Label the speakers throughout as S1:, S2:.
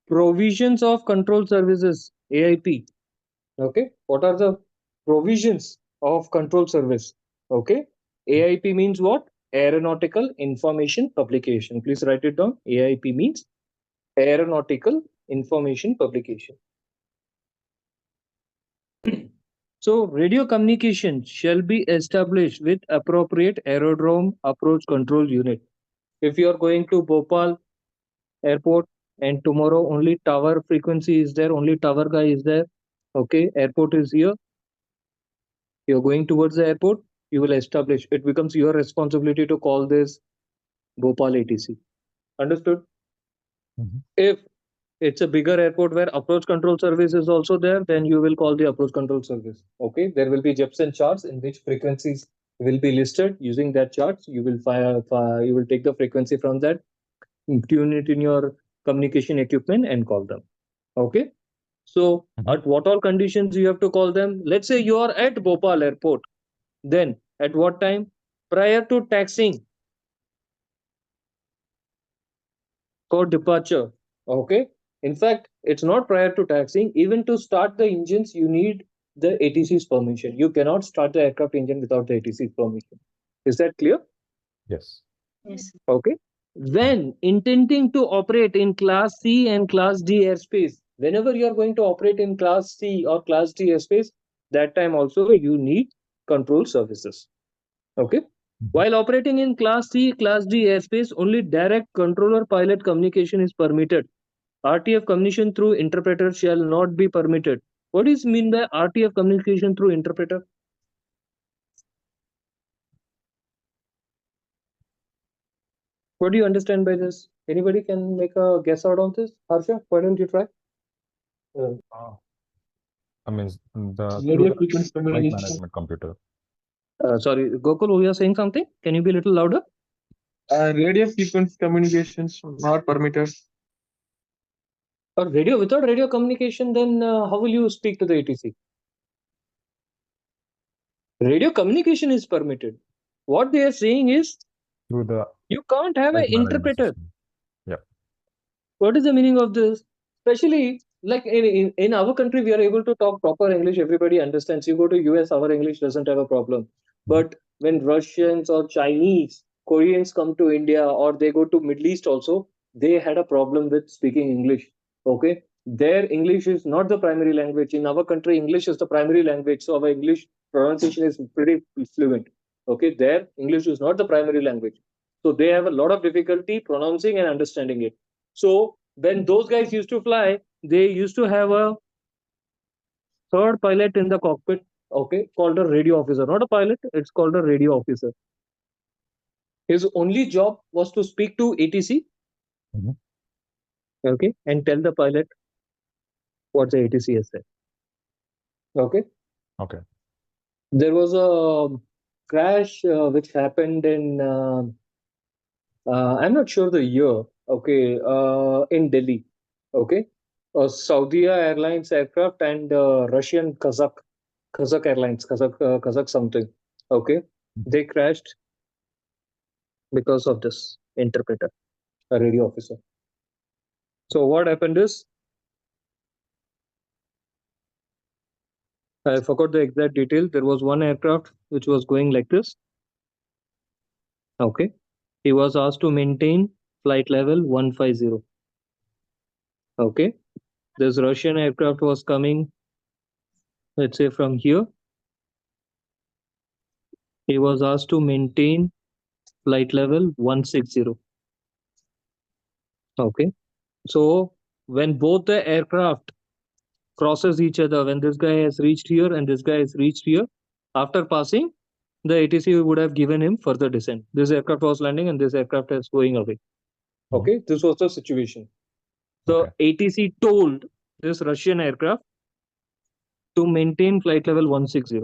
S1: provisions of control services, AIP. Okay, what are the provisions of control service? Okay, AIP means what? Aeronautical Information Publication. Please write it down. AIP means Aeronautical Information Publication. So radio communication shall be established with appropriate aerodrome approach control unit. If you are going to Bhopal airport and tomorrow only tower frequency is there, only tower guy is there. Okay, airport is here. You're going towards the airport, you will establish. It becomes your responsibility to call this Bhopal ATC. Understood? If it's a bigger airport where approach control service is also there, then you will call the approach control service. Okay, there will be Jepson charts in which frequencies will be listed. Using that charts, you will you will take the frequency from that, tune it in your communication equipment and call them. Okay, so at what all conditions you have to call them? Let's say you are at Bhopal airport, then at what time? Prior to taxing for departure. Okay, in fact, it's not prior to taxing. Even to start the engines, you need the ATC's permission. You cannot start the aircraft engine without the ATC's permission. Is that clear?
S2: Yes.
S3: Yes.
S1: Okay. When intending to operate in Class C and Class D airspace, whenever you are going to operate in Class C or Class D airspace, that time also you need control services. Okay. While operating in Class C, Class D airspace, only direct controller-pilot communication is permitted. RTF communication through interpreter shall not be permitted. What is mean by RTF communication through interpreter? What do you understand by this? Anybody can make a guess out on this? Harsha, why don't you try?
S2: I mean, the
S3: Radio
S2: through the
S3: frequency
S2: flight
S3: communication.
S2: management computer.
S1: Sorry, Gokul, you are saying something? Can you be a little louder?
S3: Radio frequency communications not permitted.
S1: Or radio, without radio communication, then how will you speak to the ATC? Radio communication is permitted. What they are saying is
S2: Through the
S1: you can't have an
S2: flight management
S1: interpreter.
S2: system. Yeah.
S1: What is the meaning of this? Especially like in our country, we are able to talk proper English. Everybody understands. You go to US, our English doesn't have a problem. But when Russians or Chinese, Koreans come to India or they go to Middle East also, they had a problem with speaking English. Okay, their English is not the primary language. In our country, English is the primary language, so our English pronunciation is pretty fluent. Okay, their English is not the primary language, so they have a lot of difficulty pronouncing and understanding it. So when those guys used to fly, they used to have a third pilot in the cockpit, okay, called a radio officer. Not a pilot, it's called a radio officer. His only job was to speak to ATC, okay, and tell the pilot what the ATC has said. Okay.
S2: Okay.
S1: There was a crash which happened in I'm not sure the year. Okay, in Delhi. Okay, Saudi Airlines aircraft and Russian Kazakh Airlines, Kazakh something. Okay, they crashed because of this interpreter, a radio officer. So what happened is, I forgot the exact detail. There was one aircraft which was going like this. Okay, he was asked to maintain flight level 150. Okay, this Russian aircraft was coming, let's say from here. He was asked to maintain flight level 160. Okay, so when both the aircraft crosses each other, when this guy has reached here and this guy has reached here, after passing, the ATC would have given him further descent. This aircraft was landing and this aircraft is going away. Okay, this was the situation. The ATC told this Russian aircraft to maintain flight level 160,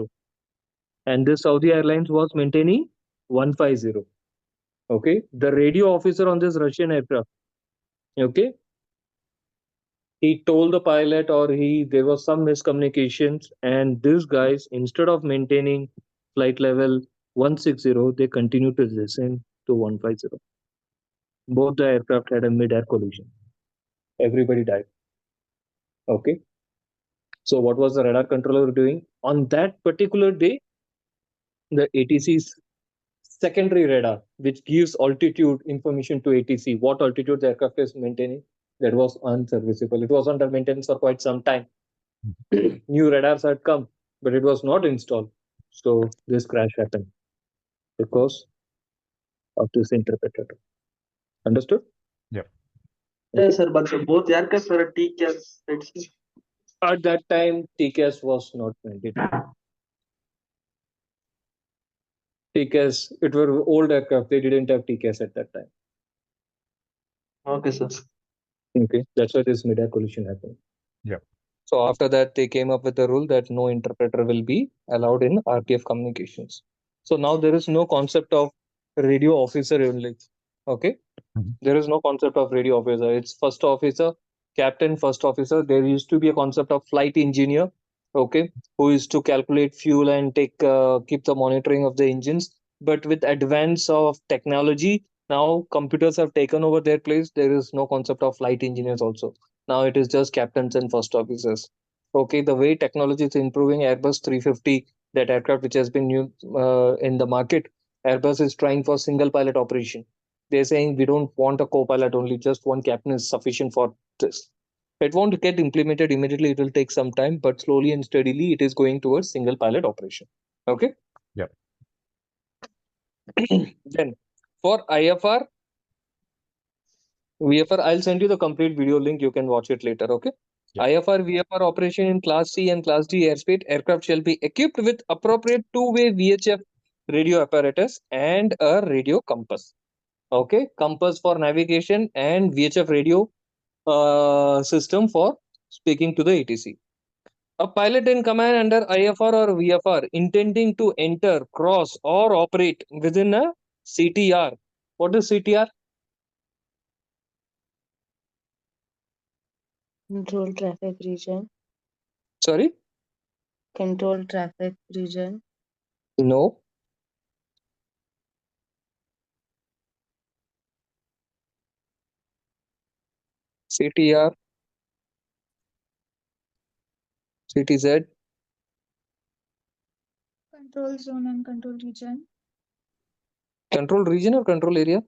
S1: and this Saudi Airlines was maintaining 150. Okay, the radio officer on this Russian aircraft, okay, he told the pilot, or there was some miscommunications, and these guys, instead of maintaining flight level 160, they continued to descend to 150. Both the aircraft had a mid-air collision. Everybody died. Okay. So what was the radar controller doing? On that particular day, the ATC's secondary radar, which gives altitude information to ATC, what altitude the aircraft is maintaining, that was unserviceable. It was under maintenance for quite some time. New radars had come, but it was not installed. So this crash happened because of this interpreter. Understood?
S2: Yep.
S3: Yeah, sir, but both aircraft were TCAS, right, sir?
S1: At that time, TCAS was not mandatory. TCAS, it were old aircraft. They didn't have TCAS at that time.
S3: Okay, sir.
S1: Okay, that's why this mid-air collision happened.
S2: Yep.
S1: So after that, they came up with a rule that no interpreter will be allowed in RTF communications. So now there is no concept of radio officer only. Okay,
S2: Mhm.
S1: there is no concept of radio officer. It's first officer, captain, first officer. There used to be a concept of flight engineer. Okay, who is to calculate fuel and take keep the monitoring of the engines. But with advance of technology, now computers have taken over their place. There is no concept of flight engineers also. Now it is just captains and first officers. Okay, the way technology is improving, Airbus 350, that aircraft which has been new in the market, Airbus is trying for single pilot operation. They're saying we don't want a co-pilot, only just one captain is sufficient for this. It won't get implemented immediately. It will take some time, but slowly and steadily, it is going towards single pilot operation. Okay.
S2: Yep.
S1: Then for IFR, VFR, I'll send you the complete video link. You can watch it later. Okay.
S2: Yep.
S1: IFR, VFR operation in Class C and Class D airspace, aircraft shall be equipped with appropriate two-way VHF radio apparatus and a radio compass. Okay, compass for navigation and VHF radio system for speaking to the ATC. A pilot in command under IFR or VFR intending to enter, cross, or operate within a CTR. What is CTR?
S4: Control traffic region.
S1: Sorry?
S4: Control traffic region.
S1: No. CTR, CTZ,
S5: Control zone and control region.
S1: control region or control area?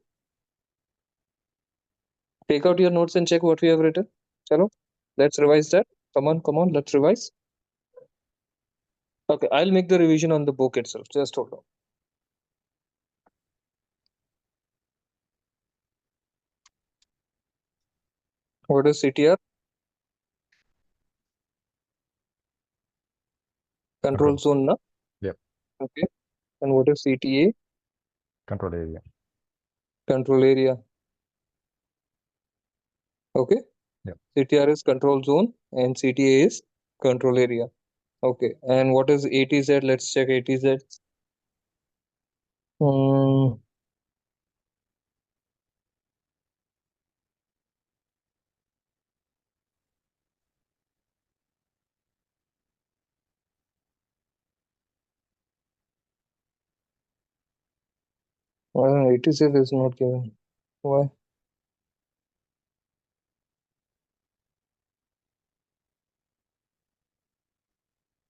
S1: Take out your notes and check what we have written. Chalo, let's revise that. Come on, let's revise. Okay, I'll make the revision on the book itself. Just hold on. What is CTR? Control
S2: Control.
S1: zone, na?
S2: Yep.
S1: Okay. And what is CTA?
S2: Control area.
S1: Control area. Okay.
S2: Yep.
S1: CTR is control zone and CTA is control area. Okay. And what is ATZ? Let's check ATZ. Hmm. ATZ is not given. Why?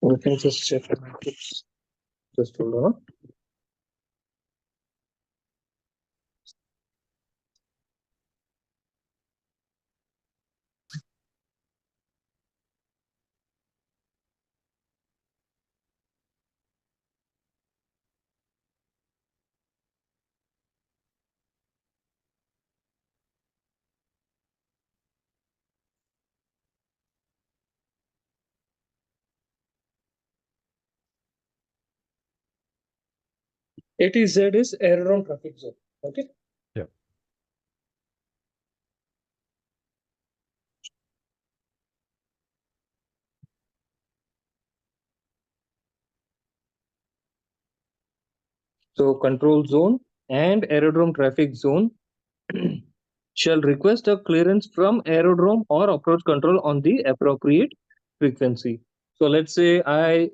S1: Let me just check the matrix. Just hold on. ATZ is aerodrome traffic zone. Okay.
S2: Yep.
S1: So control zone and aerodrome traffic zone shall request a clearance from aerodrome or approach control on the appropriate frequency. So let's say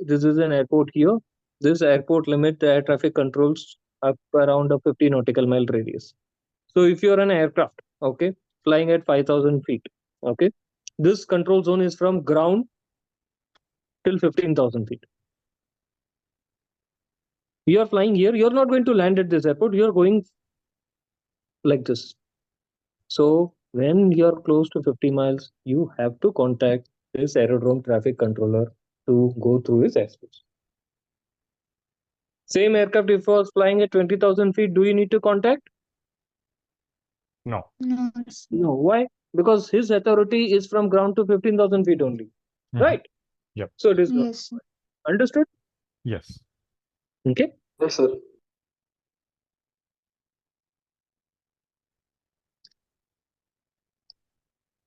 S1: this is an airport here. This airport limit the air traffic controls up around a 50 nautical mile radius. So if you're an aircraft, okay, flying at 5,000 feet, okay, This control zone is from ground till 15,000 feet. You are flying here, you're not going to land at this airport, you're going like this. So when you're close to 50 miles, you have to contact this aerodrome traffic controller to go through his airspace. Same aircraft, if it was flying at 20,000 feet, do you need to contact?
S2: No.
S5: No, sir.
S1: No. Why? Because his authority is from ground to 15,000 feet only.
S2: Mhm.
S1: Right?
S2: Yep.
S1: So it is not.
S5: Yes, sir.
S1: Understood?
S2: Yes.
S1: Okay.
S3: Yes, sir.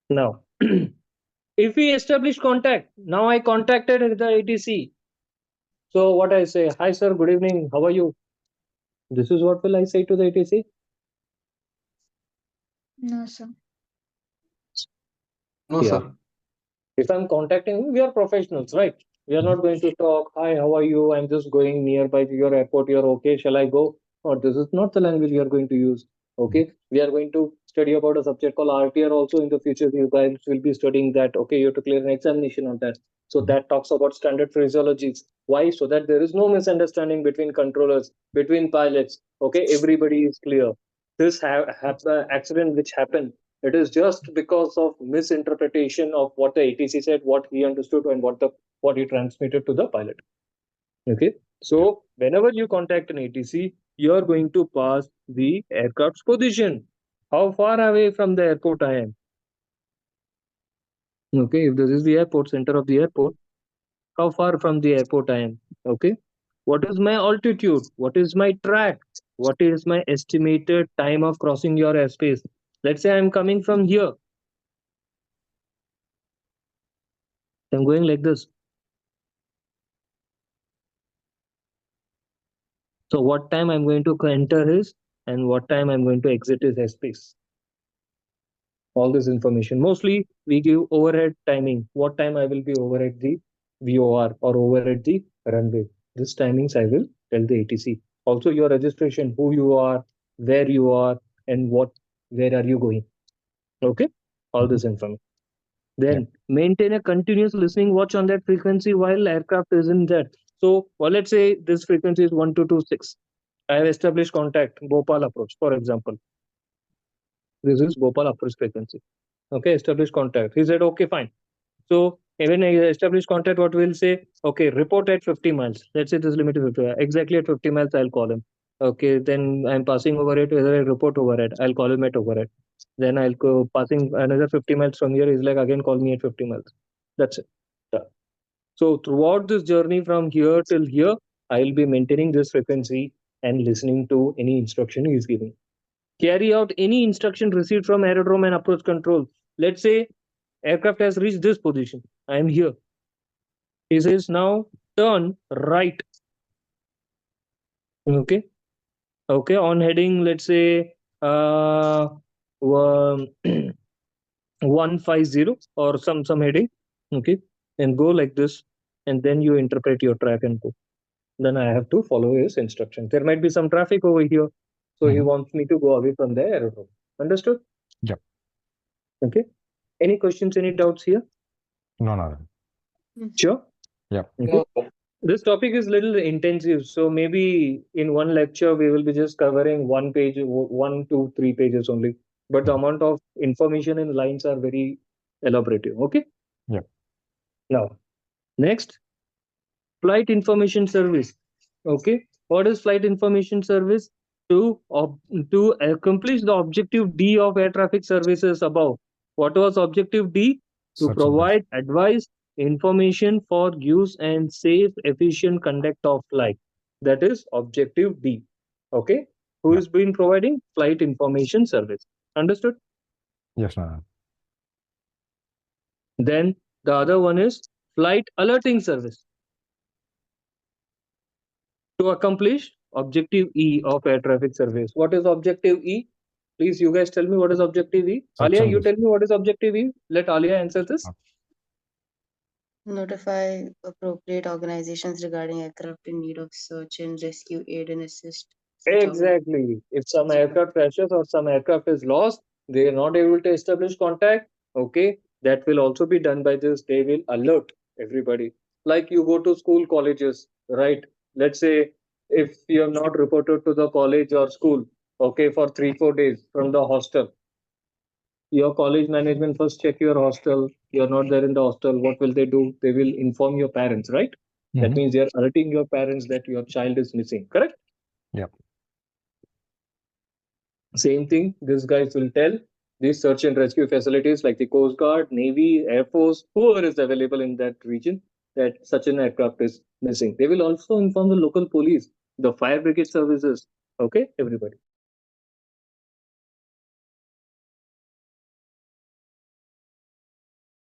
S1: Now, if we establish contact, now I contacted the ATC. So what I say, hi sir, good evening, how are you? This is what will I say to the ATC?
S5: No, sir.
S3: No,
S1: Yeah.
S3: sir.
S1: If I'm contacting you, we are professionals, right? We are not going to talk, hi, how are you? I'm just going nearby to your airport. You're okay. Shall I go? Or this is not the language we are going to use. Okay. We are going to study about a subject called RTR also in the future. You guys will be studying that. Okay. You have to clear an examination on that. So that talks about standard phraseologies. Why? So that there is no misunderstanding between controllers, between pilots. Okay. Everybody is clear. This accident which happened, it is just because of misinterpretation of what the ATC said, what he understood, and what he transmitted to the pilot. Okay. So whenever you contact an ATC, you are going to pass the aircraft's position. How far away from the airport I am? Okay. If this is the airport, center of the airport, how far from the airport I am? Okay. What is my altitude? What is my track? What is my estimated time of crossing your airspace? Let's say I'm coming from here. I'm going like this. So what time I'm going to enter his and what time I'm going to exit his airspace. All this information. Mostly we give overhead timing. What time I will be over at the VOR or over at the runway. This timings I will tell the ATC. Also your registration, who you are, where you are, and where are you going. Okay, all this information. Then maintain a continuous listening watch on that frequency while aircraft is in that. So well, let's say this frequency is 1226. I have established contact, Bhopal approach, for example. This is Bhopal approach frequency. Okay, established contact. He said, okay, fine. So when I establish contact, what we'll say, okay, report at 50 miles. Let's say this limit is 50. Exactly at 50 miles, I'll call him. Okay, then I'm passing over it, whether I report over it, I'll call him at over it. Then I'll go passing another 50 miles from here. He's like, again, call me at 50 miles. That's it. Done. So throughout this journey from here till here, I'll be maintaining this frequency and listening to any instruction he's giving. Carry out any instruction received from aerodrome and approach control. Let's say aircraft has reached this position. I am here. He says now turn right. Okay. Okay. On heading, let's say um, 150 or some heading. Okay. And go like this. And then you interpret your track and go. Then I have to follow his instructions. There might be some traffic over here. So he wants me to go away from the aerodrome. Understood?
S2: Yep.
S1: Okay. Any questions, any doubts here?
S2: No, no.
S1: Sure.
S2: Yep.
S1: Okay.
S3: No, sir.
S1: This topic is little intensive, so maybe in one lecture we will be just covering one page, 1 to 3 pages only. But the amount of information in lines are very elaborative. Okay.
S2: Yep.
S1: Now, next, flight information service. Okay. What is flight information service? To accomplish the objective D of air traffic services above. What was objective D? To
S2: Such a
S1: provide advice, information for use and safe, efficient conduct of flight. That is objective D. Okay. Who
S2: Yeah.
S1: is been providing flight information service? Understood?
S2: Yes, no.
S1: Then the other one is flight alerting service. To accomplish objective E of air traffic service. What is objective E? Please, you guys tell me what is objective E.
S2: Such
S1: Alia,
S2: and
S1: you
S2: this.
S1: tell me what is objective E. Let Alia answer this.
S4: Notify appropriate organizations regarding aircraft in need of search and rescue aid and assist such
S1: Exactly. If some aircraft crashes or some aircraft is lost, they are not able to establish contact. Okay. That will also be done by this. They will alert everybody. Like you go to school, colleges, right? Let's say if you have not reported to the college or school, okay, for 3 4 days from the hostel, your college management first check your hostel. You're not there in the hostel. What will they do? They will inform your parents, right? That
S2: Mhm.
S1: means they're alerting your parents that your child is missing, correct?
S2: Yep.
S1: Same thing, these guys will tell these search and rescue facilities like the Coast Guard, Navy, Air Force, whoever is available in that region that such an aircraft is missing. They will also inform the local police, the fire brigade services, okay, everybody.